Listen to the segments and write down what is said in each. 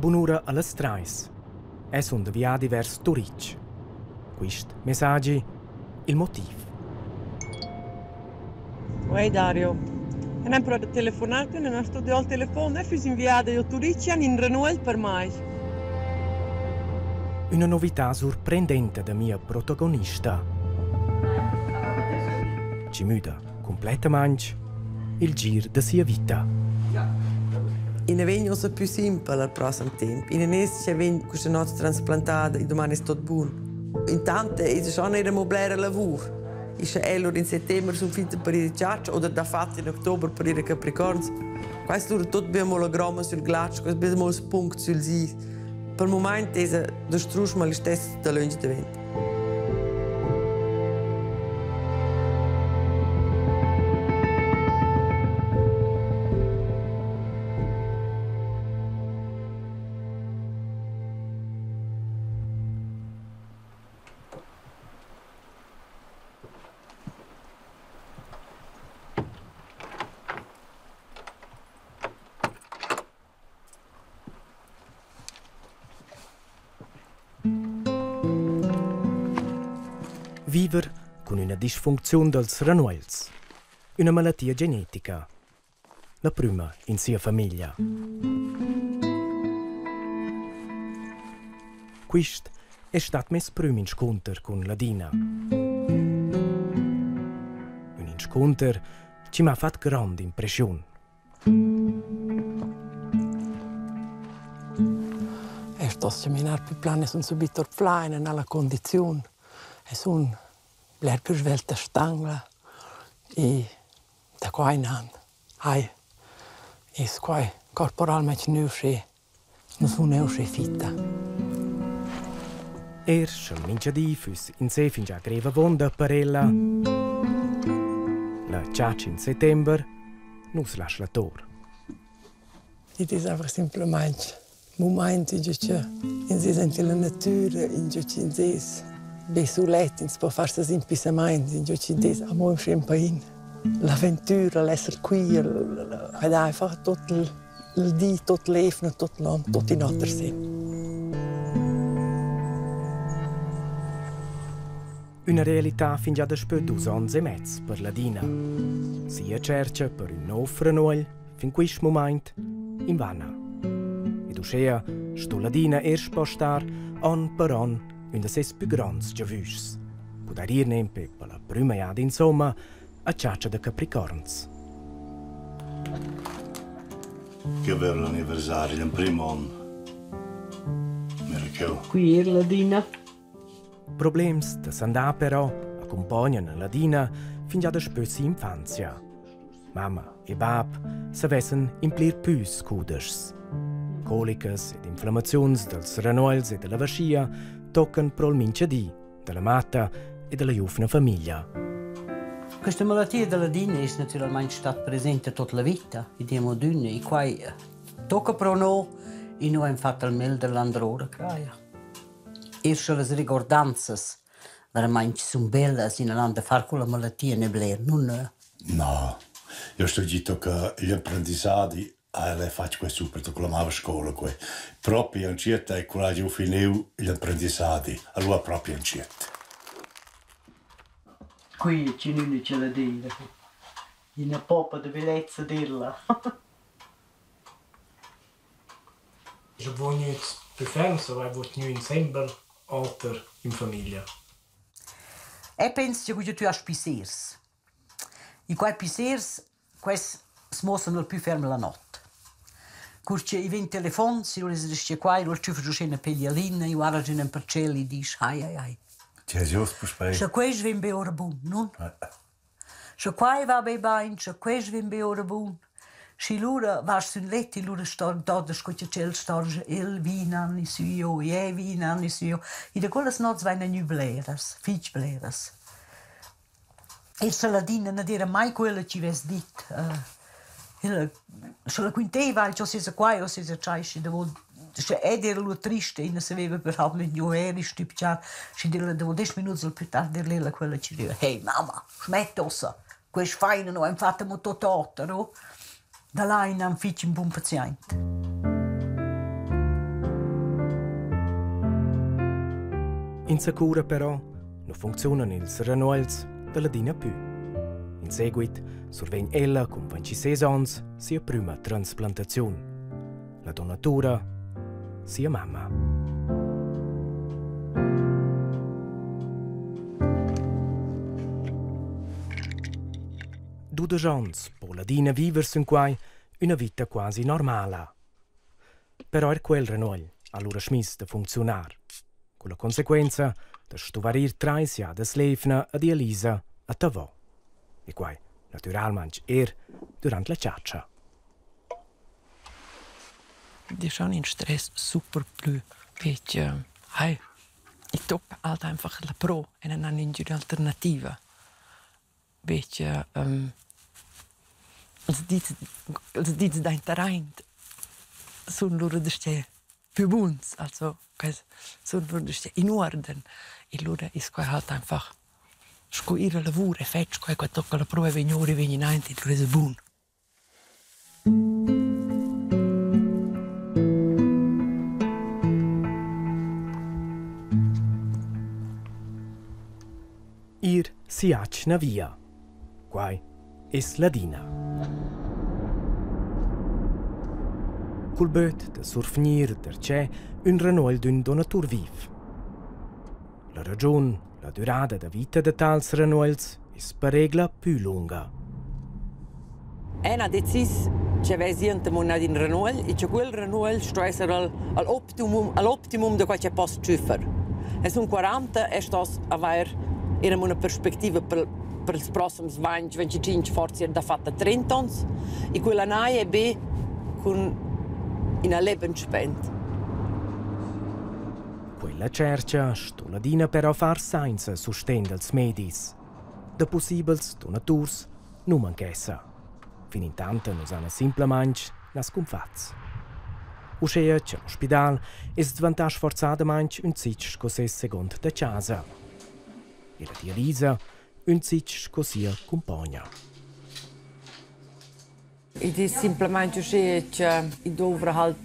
bunura alle strais. E sono deviati verso Turic. Questi messaggi, il motivo. Oi Dario, e non provo a telefonarti, non ho studiato il telefono e fui inviata a Turic in Renuel per mai. Una novità sorprendente da mia protagonista. Ci muda completamente il giro della sua vita. In avegno è più semplice al prossimo tempo. In inizio c'è questa notte trasplantata e domani è tutto buono. Intanto è già non mobilare il lavoro. In settembre sono finite per i Ciaccia o da fatto in ottobre per i Capricorns. Questo dura tutto ben mologramma sul ghiaccio, questo ben molto spunto sul zi. Per il momento è distrutto ma lo stesso da lungi di vento. Viver con una disfunzione dels renuels, una malattia genetica, la prima in sia famiglia. Questo è stato messo primo in scontro con Ladina. Un incontro che mi ha fatto grande impressione. Sto seminare più plane sono subito offline nella condizione e sono bler più svelta stangla e da qua in anno hai e qua corporalmente non sono fitta. Erst am Minchadì füs in sé fin già greva vonda per ella. La ciaccia in settembre nus lascia la tor. Dit is einfach semplicemente momenti in cui si sente la natura, in cui si besulet, in cui può farsi semplicemente, in cui si amore champagne. L'avventura, l'essere qui, ed einfach tutto il dì, tutto l'evno, tutto l'anno, tutto in altro senso. Una realtà fin già da spö 2 anni e mezzo per la Dina. Sia cerca per un nuovo renouel, fin questo momento, in vana. Ed uscea, sto la Dina erst postar, an per an, un da ses più grans giavus. Poder ir nempe per la prima iad insomma, a ciaccia de Capricorns. Che bello l'anniversario, il primo anno. Miracle. Qui è la Dina. Problems da s'andà però accompagnano la Dina fin già da spössi infanzia. Mamma e bab s'avessen implir püs cuders. Colicas ed inflammazions dels renouels e della vascia toccan prol minchadì, della matta e della giovane famiglia. Questa malattia della Dina è naturalmente stata presente tutta la vita, in dei moduni, e qua tocca però noi, e noi abbiamo fatto il meglio dell'androre, creia. Erst le ricordanze, veramente sono belle, in a fare con la malattia ne bler, non? No, io sto dicendo che gli apprendistati le faccio questo super con la mia scuola, proprio in città e con la io finivo gli apprendistati, allora proprio in città. Qui c'è non ce la dire. In una poppa di bellezza dirla. Je vuoi jetzt befernse, weil wir nu in Sember alter in famiglia. E penso che tu hai pisers. E quei pisers, questi si mostrano più fermi la notte. Curce i 20 telefoni, se non riesci qua, non ci faccio una peglialina, io guardo in un parcello e dici, ai. C'è giusto per spiegare. Se questo viene bene ora buono, non? Se qua va bene, se questo viene bene ora buono. Se loro vanno sul letto, loro stanno da scogliere, stanno il vino anni su io, e vino anni su io. E da quelle notti vanno nu bleras, fitch bleras. E se la Dina non era mai quello che ci avesse detto. Se la quinteva, se si qua o se si c'è, se era lui triste e non sapeva per come io ero stupito, se dopo 10 minuti più tardi dirle quello che ci diceva, hey mamma, smettosa, questo fine non è fatto molto tutto, no? Da là in un figlio un buon paziente. In sicura però non funzionano ils renuols della Dina più. In seguito survegn ella con 26 anni sia prima transplantazione. La donatura sia mamma. Dude gens po la Dina viversi in quai una vita quasi normale. Però quel renuol allora smiss da funzionar. Con la conseguenza da stuvarir 3 sia da slevna ad Elisa a Tavò. E quai, naturalmente, durante la ciaccia. Die schon in Stress super blöd. Beetje, hey, ich top halt einfach la pro en dan een alternativa. Beetje, als dit dein terrein, zo'n loro de ste più buns, also, zo'n loro de ste in orden. E loro is qua halt einfach, sco ihre lavoro e fetch qua tocca la pro e vegnori vegninainti, loro is bun. Ir si acna via. Quai es la Dina. Col böt da surfnir der c'è un renuol d'un donatur viv. La ragione, la durata da vita de tals renuols es per regla più lunga. Ena decis che vesient monad in renuol e che quel renuol sto essere all'optimum de qual c'è post ciufer. Es un 40 e stos aver era una perspectiva per i prossimi 20-25 forse da fatta 30 anni e quella naia è be con una Lebensspende. Quella cercia sto la Dina però far senza sostendo als medis. De possibils donaturs non manchessa. Fin intanto nos hanno simplemente nas confats. Uscea c'è l'ospedal e svantage forzadamente un zitsch così secondo da casa. E la tia Lisa un zitsch così compagna. Ed è semplicemente che i dovra halt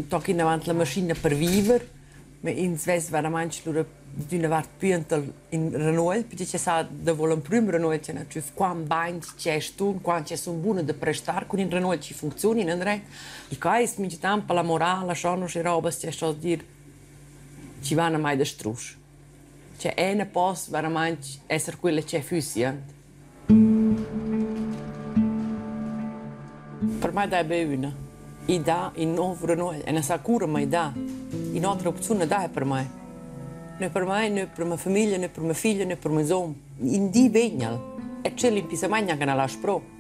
tocchi in avanti la macchina per vivere, ma in Svezia veramente loro di una vart piantal in Renault, perché c'è sa da voler un primo Renault c'è più quando bains c'è stu, quando c'è un buono da prestare con in Renault ci funzioni, non è? E qua è mi tempo la morale, sono le robe c'è sto dire ci vanno mai da strus. C'è una post veramente essere quella che è efficiente. Per me è buona. I dà in nuovo Renault e non sa cura mai dà. In altre opzioni dà per me. Non per me, non per mia famiglia, non per mia figlia, non per mio sono. In di vegnal. E c'è l'impisamagna che non la spro.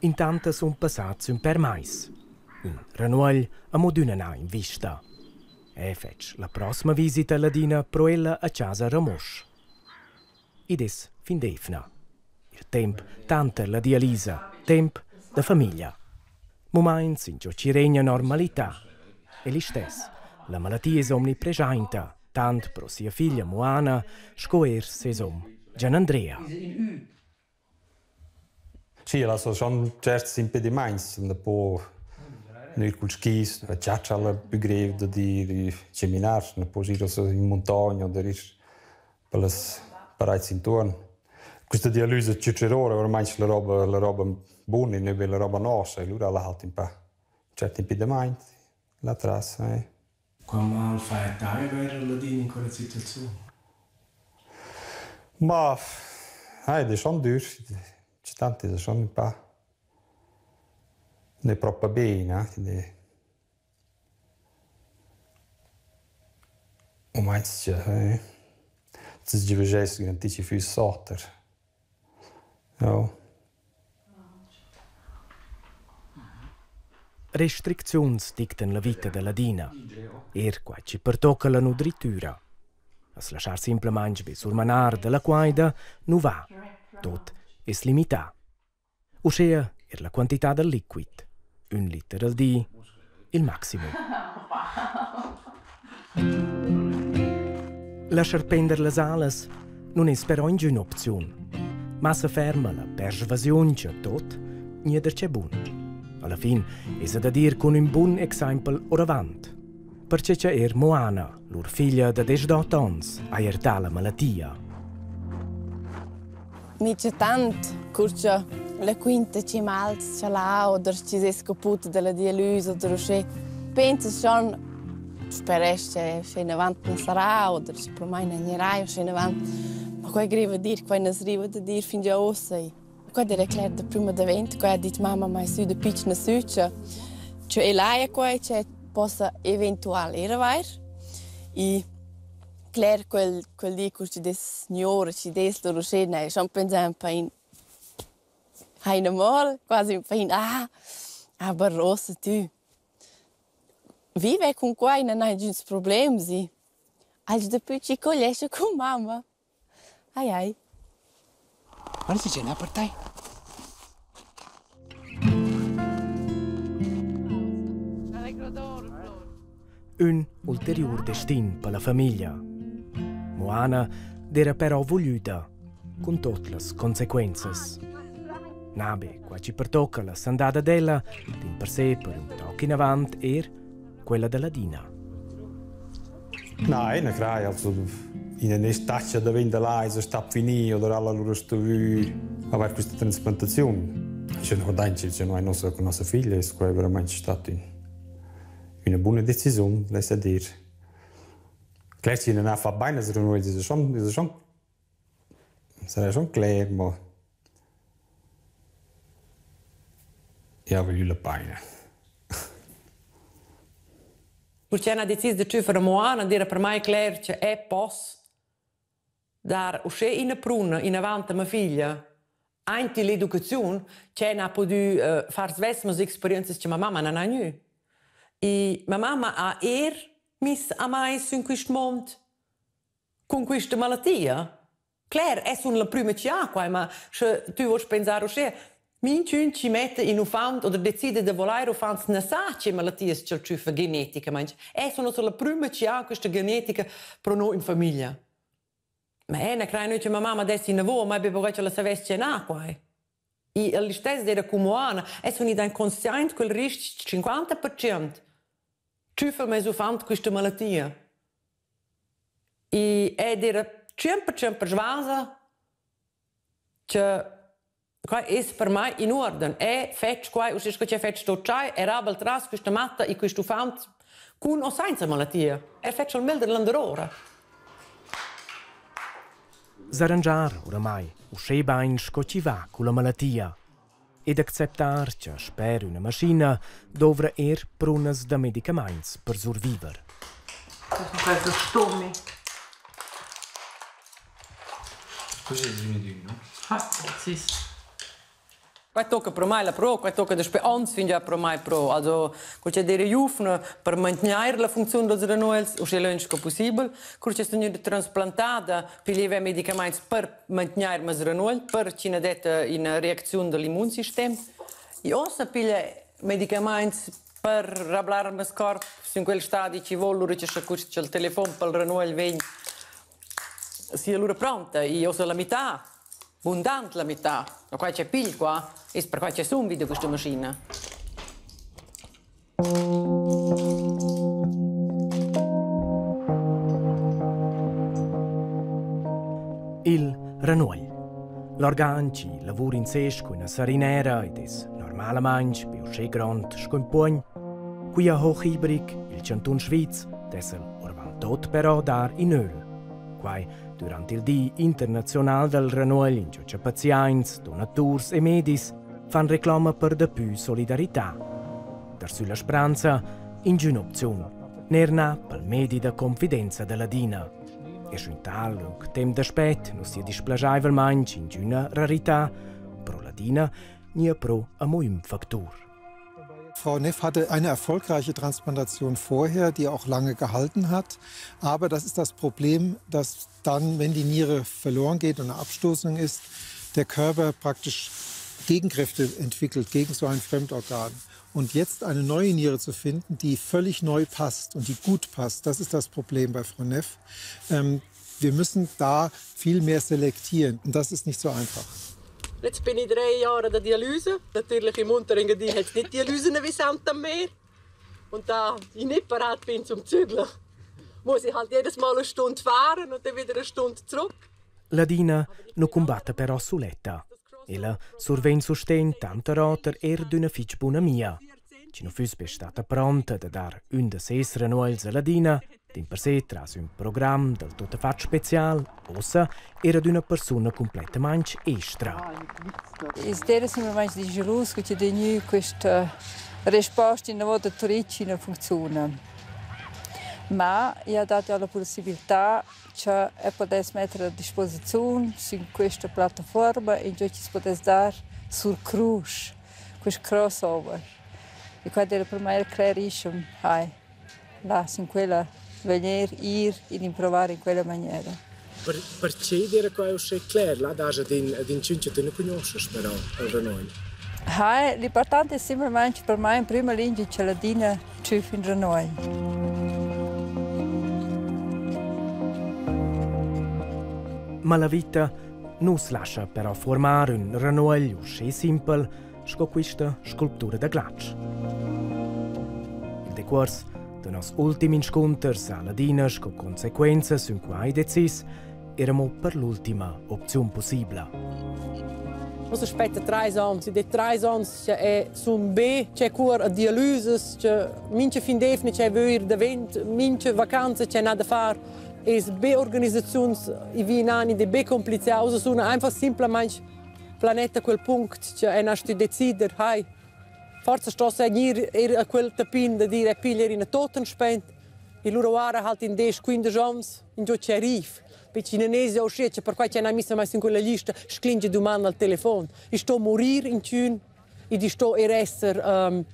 Intanto sono passati un per mais. Un Renuol a moduna in vista. E fece la prossima visita alla Dina pro ella a casa Ramos. Ed es fin d'efna. Il tempo tanta la di Elisa, tempo da famiglia. Moments in cui ci regna normalità. E li stess, la malattia è omnipresente, tant pro sia figlia Moana, scoer sesom Gian Andrea. Sì, also schon certi impedimenti, un po' nel skis, c'è la più greve di camminare, un po' giro in montagna, da per le pareti intorno. Questa dialysi c'è ora, ormai la roba buona, non è la roba nostra, e allora la halt un po' certi impedimenti, la trassa. Come fai a avere la Dina in quella situazione? Ma, è schon duro. C'è tanti che sono un po' non è proprio bene, ormai c'è di vegesi che ti fai sorter. Restrizioni dictano la vita della Dina. Qua ci pertocca la nutritura. A lasciare semplicemente sul manar della quaida non va. Tot è limitata. Ossia, la quantità del liquido. 1 litro al dì, il massimo. Lasciar pendere le alas non è però in un'opzione. Ma se ferma la persuasione c'è tot, niente c'è buon. Alla fine è da dire con un buon esempio oravant. Perché c'è Moana, loro figlia da 18 anni, ha ertato la malattia. Mi c'è tanto, curcia la quinta ci malz c'è là, o ci si è scoputo dalla dialysi, o c'è. Penso schon, spero che in avanti non sarà, o che per me non sarà, o in avanti. Ma qua greva dire, qua non si arriva a dire fin già ossa. Qua era chiaro da prima d'evento, qua ha detto mamma, ma è su da piccina succia. Cioè, là è qua, c'è possa eventuale era e claro quel dia che ci des signore ci des loro scena e schon pensam in ein amor quasi in aber rosa tu vive con qua non hai giusto problemi sì als de piccoli colesce con mamma ai quando si cena per te Un ulterior destin per la famiglia. Moana era però voluta, con tutte le conseguenze. Nabe, qua ci pertocca la sandata della, din per sé per un tocco in avanti, quella della Dina. No, non credo, also, in un'estate da vende là, se sta finito, da alla loro storia, avere questa transplantazione. C'è una danza, c'è una nostra figlia, è veramente stato una buona decisione, lascia dire. Claro che non ha fatto bene, sarà schon klar, ma ja, voglio la pena. Perché hanno deciso di fare Moana, dire per me chiaro che è posso dare uscire in una pruna, in avanti a mia figlia, anche l'educazione, che non ha potuto fare le esperienze che mia mamma non ha avuto. E mia mamma ha messo a me in questo mondo con questa malattia. Claro, è la prima che ha, ma se tu vuoi pensare, min ci mette in un fond o decide di volare un fond, non sa che malattia c'è la genetica. È la prima che ha questa genetica per noi in famiglia. Ma non credo che mia mamma adesso in lavoro, ma abbiamo che la sapesse che ha qua. E all'istess era come Moana, è un'idea inconsciente quel rischio 50%. Ciuffel me sofant questa malattia. E era sempre svasa che qua è per me in ordine. È fatto qua, o se c'è fatto sto chai, era abel tras questa matta e questo fant con o senza malattia. È fatto il meglio dell'andorora. S'arrangiare oramai, uscire bene ci va con la malattia. Ed acceptar che spero una macchina dovrà prunas da medicamenti per sopravvivere. Questo stomi. Così mi dico, no? Sì. Qua tocca per me la pro, qua tocca da speranza fin già per me pro. Also, c'è delle giovani per mantenere la funzione delle renouels, o se l'è possibile, c'è stata trasplantata per gli medicamenti per mantenere le renouels, per ci ne detta in reazione dell'immunsistema. E ossa per medicamenti per rablare il corpo, in quel stadio ci vuole, c'è il telefono per il renouel viene, sia l'ora pronta, e ossa la metà. Abbondante la metà, ma qua c'è pil qua, e per qua c'è subito questa macchina. Il Renouel. L'organ ci lavora in sesco in una sarinera ed è normalmente più grande che un pugno. Qui a Hochibrig, il Canton Schweiz, desse orvan tot però dar in öl. Quai durante il Dì internazionale del Renouel in cui pazienti, donatori e medici fanno reclama per da più solidarietà. Per sulla speranza, in un'opzione, nerna per medi da confidenza della Dina. E su un tal lungo tempo d'aspetto non si displagiava in una rarità, pro la Dina, nie pro a un Faktor. Frau Neff hatte eine erfolgreiche Transplantation vorher, die auch lange gehalten hat. Aber das ist das Problem, dass dann, wenn die Niere verloren geht und eine Abstoßung ist, der Körper praktisch Gegenkräfte entwickelt gegen so ein Fremdorgan. Und jetzt eine neue Niere zu finden, die völlig neu passt und die gut passt, das ist das Problem bei Frau Neff. Wir müssen da viel mehr selektieren und das ist nicht so einfach. Jetzt bin ich 3 Jahre an der Dialyse. Natürlich im Unterengadin hat es nicht Dialysen wie Sand am Meer. Und da ich nicht bereit bin zum Zügeln, muss ich halt jedes Mal 1 Stunde fahren und dann wieder 1 Stunde zurück. Ladina non combatte però suletta. Ella surven sustain tanta roter d'una fitch buona mia. Ci non fus stata pronta da dar un de ses renuels a Ladina, din per sé tras un programma del tutto fatto special, ossa era d'una persona completamente extra. Ieri siamo mai di gelus che ci degni questa risposta in volta torici non funziona. Ma ha dato la possibilità che potesse mettere a disposizione su questa piattaforma e che ci potesse dare sul cruise, questo crossover. E quando era per me chiarissimo, là, in quella maniera, ir e provare in quella maniera. Perché dire che è uscito chiaro, là, da din cinque tu ne conosci, però, al Renoi? L'importante è semplicemente per me in prima linea che la Dina ci in Renoi. Ma la vita non si lascia però formare un Renoi uscito semplice con questa scultura da glaccio. Il decorso dei nostri ultimi incontri a Ladina con conseguenze su cui deciso erano per l'ultima opzione possibile. Nos aspetta 3 anni, e de 3 anni sono B, c'è cura a dialyse, mince fin defini c'è vero da vent, mince vacanze c'è nada da fare. E B organizzazioni i vinani de B complicato sono einfach semplicemente planeta quel punto che è nato a decidere, forse sto a seguire a quel tapin da dire pigliare in toten spent, e loro ora halt in 10-15 anni in giù c'è arriva. Perché in Indonesia o scece per cui c'è una messa mai in quella lista, sclinge domani al telefono. E sto a morire in Cun e sto a essere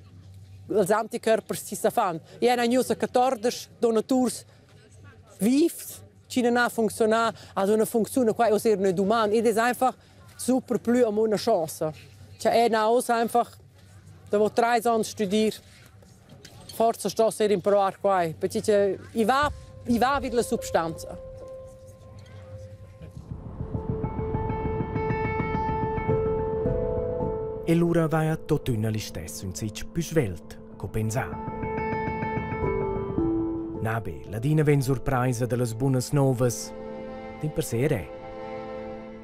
gli antikörper si sa fanno. E è una news 14 donaturi vivi, che non ha funzionato, ad una funzione qua o ser ne domani. Ed è einfach super più a una chance. Cioè è una cosa einfach, devo 3 anni studiare, forse sto a imparare qua. Perché i va wieder la sostanza. E l'ora va a totuna li stesso in sich più svelt, co pensà. Nabe, Ladina ven surpresa delle buonas novas, din per sé re.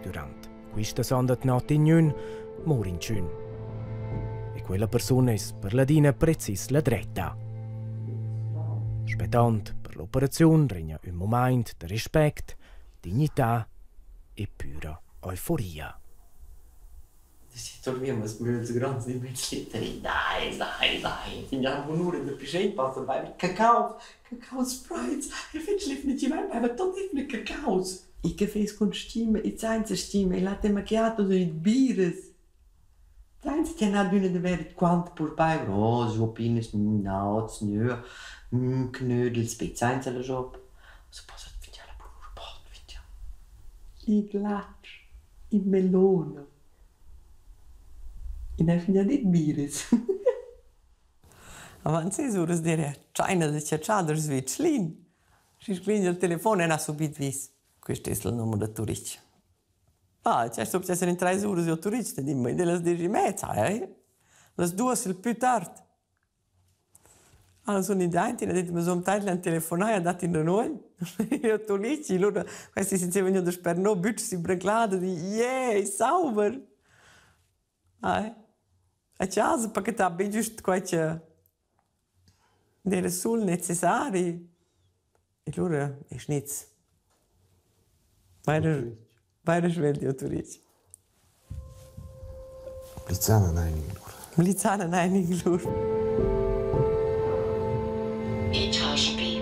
Durant questa sonda notte in un, mor in cun. E quella persona è per Ladina precis la dretta. Spettant per l'operazione regna un momento di rispetto, dignità e pura euforia. Si torniamo a smurare grandi immensità. Dai. Finiamo un'ora di piscina, passa bei Kakao Sprites. E finch lief nicht jemand, aber tot lief mit Kakaos. I cafés con stima, i zainza stima, i latte macchiato di bires. Zainza che ha d'una di verit quanto pur bei, so pines, nauts, nö, knödel, spezzainza la job. So posa finja la pur pot, finja. I glaccio, i melone. In ein Finja nicht Bieres. Aber an 6 ore dire, China de cerciadere sviclin. Și sclinge il telefono e n-a subit vis. Questo è il nome da turisti. C'è sto per essere in 3 ore di turisti, di mai delle 10:30, Le 2 il più tardi. Allora sono i denti, hanno detto, ma sono tanti a telefonare, hanno dato in noi. I turisti, loro, questi si vengono per noi, bütsi braclati, sauber. A casa perché sta ben giusto qualche delle sul necessari e loro è schnitz. Beide schwelt autorici. Blizzana nein Iglur. Etage B.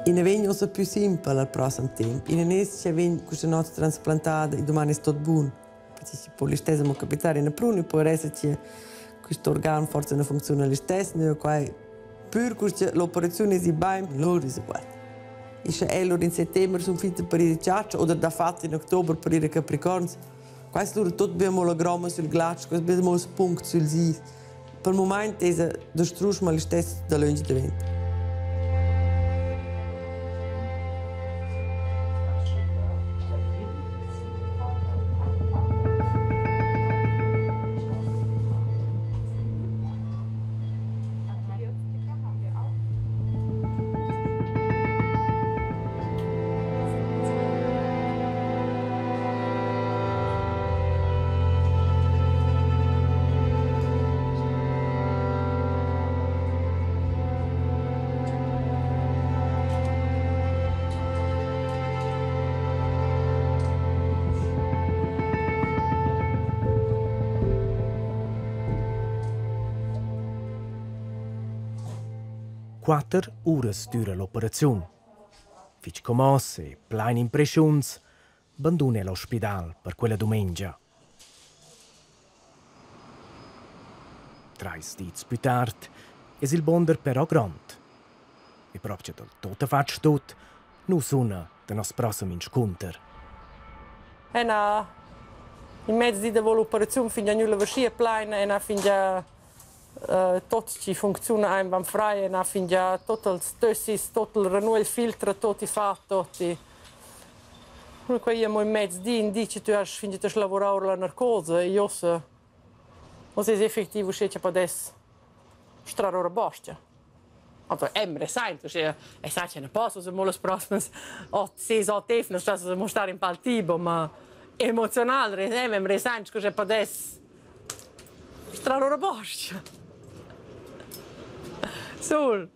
In vegno so più simple al prossimo tempo. In nes c'è vegno questa notte trasplantata e domani è tutto buono. Perché si può l'istesimo capitare in pruni, poi esserci questo organo forse non funziona l'istesimo, pur l'operazione si bene, loro si guarda. Ist Elor in September sono finite per i Ciaccia oder da fatto in Oktober per i Capricorns. Questo loro tutto abbiamo la gramma sul ghiaccio, questo abbiamo il punto sul sis. Per il momento è da struscio ma lo stesso da lungi da vento. Quattro ore dura l'operazione. Fitch commos e plein impressions, bandone all'ospedale per quella domenica. 3 dits più tardi, è il bonder però grande. E proprio del tutto fatto tutto, non sono del nostro prossimo incontro. In mezzo dell'operazione finge nulla vescia plein e finge tutto ci funziona in frei e finge tutto il stössis, tutto il renouvel filtro, tutti fatto, tutti. Dunque io in mezzo dice tu hai finito di lavorare la narcose e io se è effettivo che per adesso strare ora basta. Also Emre sente, e sa che non posso se molle prossime 6-8 anni non sto mostrare in paltibo, ma emozionale, Emre sente che per adesso strare ora basta. Sul.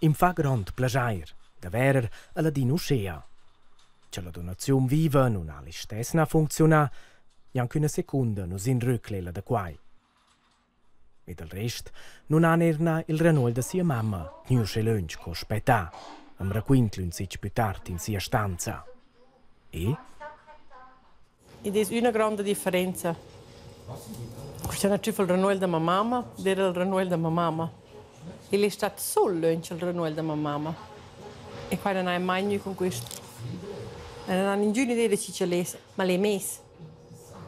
Im fa grand plagiair da verer alla dinuschea. Che la donazione viva non ha la stessa funziona, neanche una seconda non si inrücklela da quai. E del rest non ha nerna il renol da sia mamma, niusce lunch co spetà, am raquintlun sich più tardi in sia stanza. E? Ed è una grande differenza. Questo è il renouvel della mia mamma, era il renouvel della mia mamma. E è stato solo il renouvel della mia mamma. E qua non hai mai niente con questo. E non ha nessuna idea di chi ce l'è, ma l'è messo.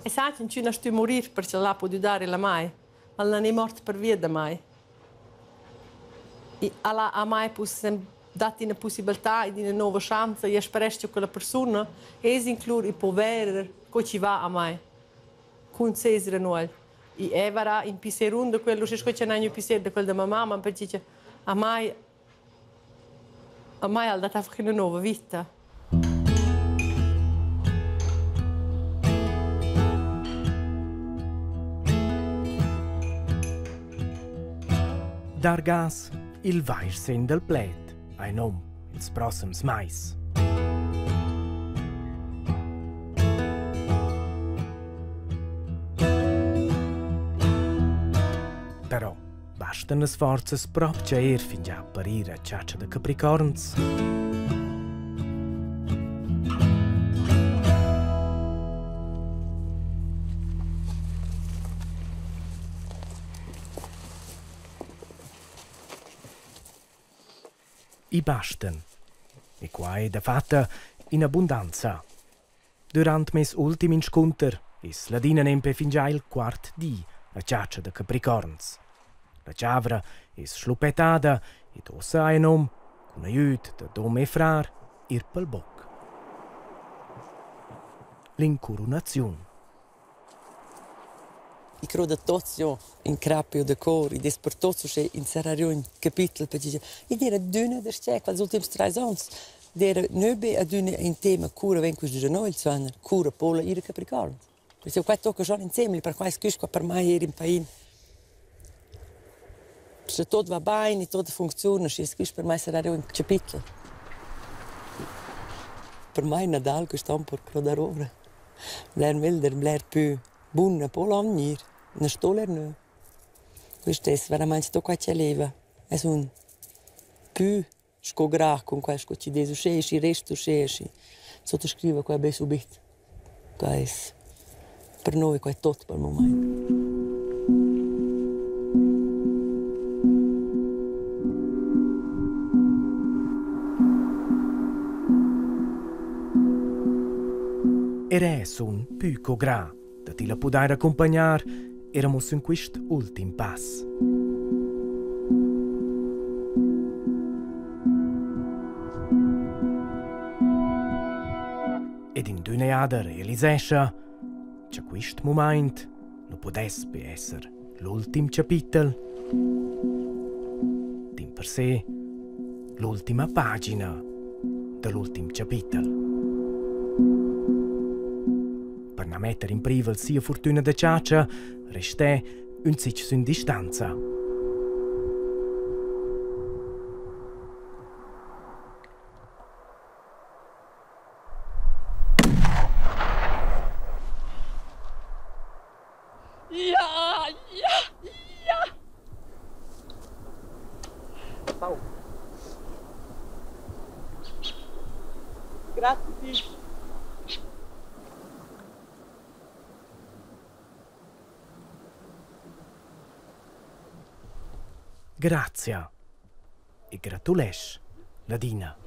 E sai che non sto a morire perché l'ha potuto dare la mai, ma non è morto per via da mai. E ha mai dato una possibilità e una nuova chance e spero che quella persona include i poveri che ci va a mai con sei renouvel e evara in pisserunda quello che c'è non è pisser da quel da mamma perché a mai ha dato una nuova vita. Dar gas il vairsen del plet, ai nom ils prossims mais. Però bastano le forze proprio fin già apparire a ciaccia da Capricorns. I bastan. E qua è da fatta in abbondanza. Durant mes ultimi incontri, is la dina nempe fin già il quart di a ciaccia da Capricorns. La ciavra is slupettada e ossa a nom, con aiut da dom e frar, ir pel boc. L'incoronazione. I credo tutti in crapio de cor, e per tutti che inserirò in capitolo per dire, ed era d'una der c'è, quali ultimi 3 anni, era nebe ad una in tema cura ven questo genoi, cura pola ira Capricorno. Perché qua tocca già insieme, per qua qua per me era in paese. Se tutto va bene, tutto funziona, se per me sarà un capitolo. Per me Nadal questo un po' crodarore. Blair milder, blair più buona polomnir, non stoler no. Questo è veramente tutto qua che leva. È un più scogra con questo che ci dice, se resto se sottoscrive qua ben subito. Questo per noi è tutto per il momento. Era sun più gra, da ti la pudai accompagnar, eramus in quist ultim pass. Ed in düneada realisescha, che quist moment non potesse essere l'ultim capitel, din per sé l'ultima pagina dell'ultim capitel. Per non mettere in privel sia fortuna da ciaccia, resté un sich in distanza. Grazie. Grazie e gratulesh, Ladina.